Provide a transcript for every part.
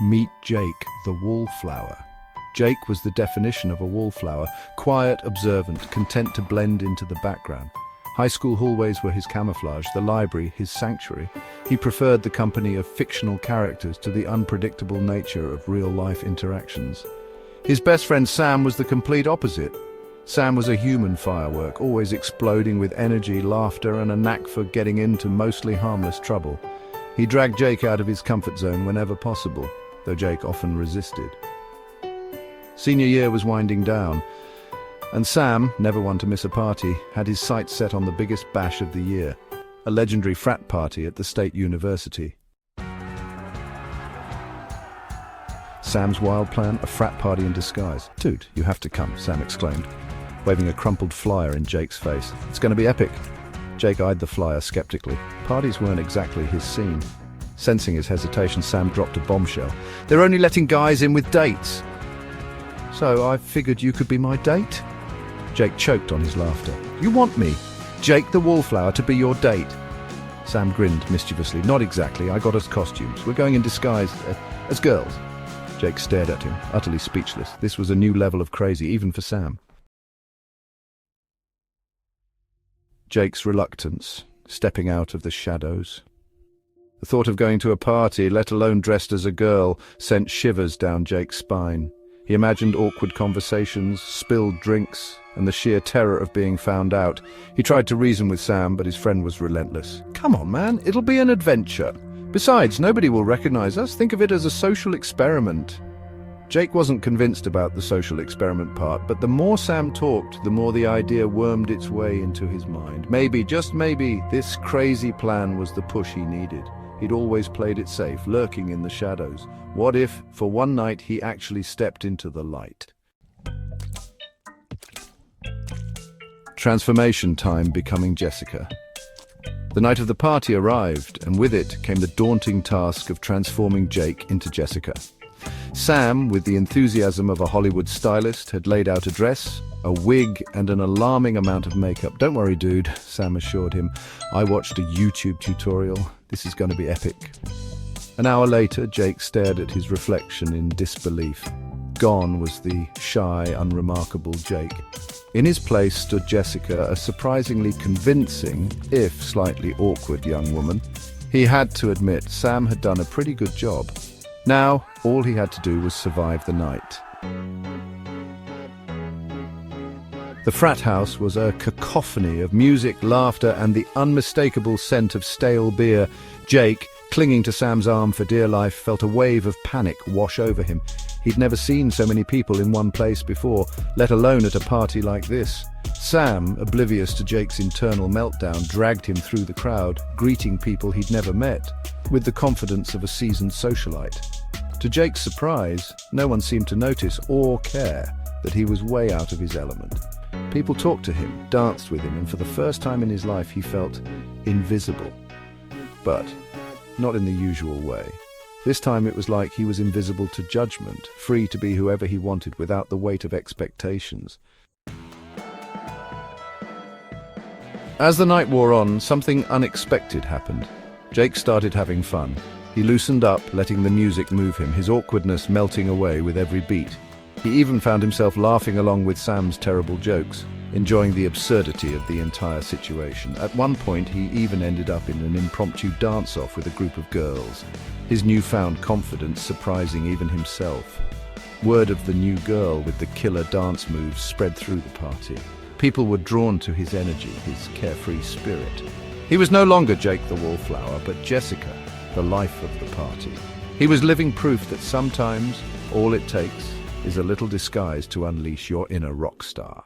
Meet Jake, the wallflower. Jake was the definition of a wallflower, quiet, observant, content to blend into the background. High school hallways were his camouflage, the library his sanctuary. He preferred the company of fictional characters to the unpredictable nature of real-life interactions. His best friend Sam was the complete opposite. Sam was a human firework, always exploding with energy, laughter, and a knack for getting into mostly harmless trouble. He dragged Jake out of his comfort zone whenever possible, though Jake often resisted. Senior year was winding down, and Sam, never one to miss a party, had his sights set on the biggest bash of the year, a legendary frat party at the State University. Sam's wild plan, a frat party in disguise. "Dude, you have to come," Sam exclaimed, waving a crumpled flyer in Jake's face. "It's going to be epic." Jake eyed the flyer skeptically. Parties weren't exactly his scene. Sensing his hesitation, Sam dropped a bombshell. "They're only letting guys in with dates." "So I figured you could be my date?" Jake choked on his laughter. "You want me, Jake the wallflower, to be your date?" Sam grinned mischievously. "Not exactly. I got us costumes. We're going in disguise as girls." Jake stared at him, utterly speechless. This was a new level of crazy, even for Sam. Jake's reluctance, stepping out of the shadows. The thought of going to a party, let alone dressed as a girl, sent shivers down Jake's spine. He imagined awkward conversations, spilled drinks, and the sheer terror of being found out. He tried to reason with Sam, but his friend was relentless. "Come on, man, it'll be an adventure. Besides, nobody will recognize us. Think of it as a social experiment." Jake wasn't convinced about the social experiment part, but the more Sam talked, the more the idea wormed its way into his mind. Maybe, just maybe, this crazy plan was the push he needed. He'd always played it safe, lurking in the shadows. What if, for one night, he actually stepped into the light? Transformation time becoming Jessica. The night of the party arrived, and with it came the daunting task of transforming Jake into Jessica. Sam, with the enthusiasm of a Hollywood stylist, had laid out a dress, a wig, and an alarming amount of makeup. "Don't worry, dude," Sam assured him. "I watched a YouTube tutorial. This is going to be epic." An hour later, Jake stared at his reflection in disbelief. Gone was the shy, unremarkable Jake. In his place stood Jessica, a surprisingly convincing, if slightly awkward young woman. He had to admit, Sam had done a pretty good job. Now, all he had to do was survive the night. The frat house was a cacophony of music, laughter, and the unmistakable scent of stale beer. Jake, clinging to Sam's arm for dear life, felt a wave of panic wash over him. He'd never seen so many people in one place before, let alone at a party like this. Sam, oblivious to Jake's internal meltdown, dragged him through the crowd, greeting people he'd never met, with the confidence of a seasoned socialite. To Jake's surprise, no one seemed to notice or care that he was way out of his element. People talked to him, danced with him, and for the first time in his life he felt invisible. But not in the usual way. This time it was like he was invisible to judgment, free to be whoever he wanted without the weight of expectations. As the night wore on, something unexpected happened. Jake started having fun. He loosened up, letting the music move him, his awkwardness melting away with every beat. He even found himself laughing along with Sam's terrible jokes, enjoying the absurdity of the entire situation. At one point, he even ended up in an impromptu dance-off with a group of girls, his newfound confidence surprising even himself. Word of the new girl with the killer dance moves spread through the party. People were drawn to his energy, his carefree spirit. He was no longer Jake the wallflower, but Jessica, the life of the party. He was living proof that sometimes all it takes is a little disguise to unleash your inner rock star.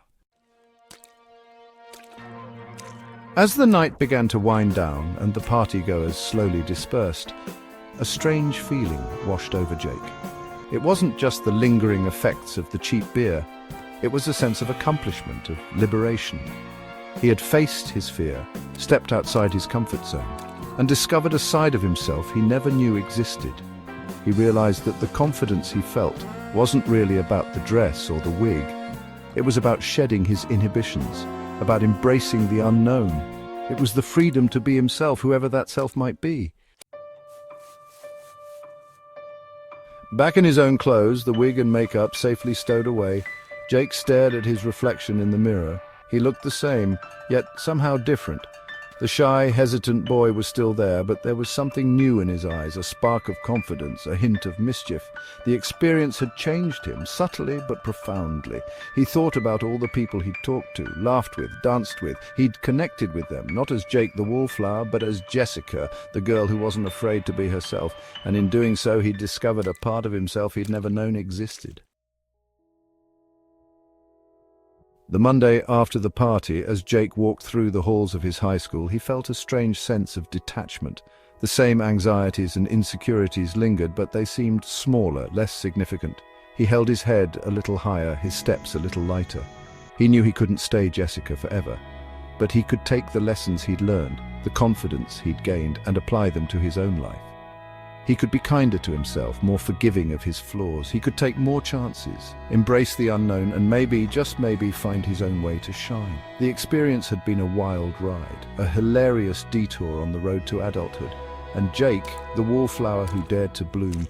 As the night began to wind down and the partygoers slowly dispersed, a strange feeling washed over Jake. It wasn't just the lingering effects of the cheap beer. It was a sense of accomplishment, of liberation. He had faced his fear, stepped outside his comfort zone, and discovered a side of himself he never knew existed. He realized that the confidence he felt wasn't really about the dress or the wig. It was about shedding his inhibitions, about embracing the unknown. It was the freedom to be himself, whoever that self might be. Back in his own clothes, the wig and makeup safely stowed away, Jake stared at his reflection in the mirror. He looked the same, yet somehow different. The shy, hesitant boy was still there, but there was something new in his eyes, a spark of confidence, a hint of mischief. The experience had changed him, subtly but profoundly. He thought about all the people he'd talked to, laughed with, danced with. He'd connected with them, not as Jake the wallflower, but as Jessica, the girl who wasn't afraid to be herself, and in doing so he'd discovered a part of himself he'd never known existed. The Monday after the party, as Jake walked through the halls of his high school, he felt a strange sense of detachment. The same anxieties and insecurities lingered, but they seemed smaller, less significant. He held his head a little higher, his steps a little lighter. He knew he couldn't stay Jessica forever, but he could take the lessons he'd learned, the confidence he'd gained, and apply them to his own life. He could be kinder to himself, more forgiving of his flaws. He could take more chances, embrace the unknown, and maybe, just maybe, find his own way to shine. The experience had been a wild ride, a hilarious detour on the road to adulthood, and Jake, the wallflower who dared to bloom,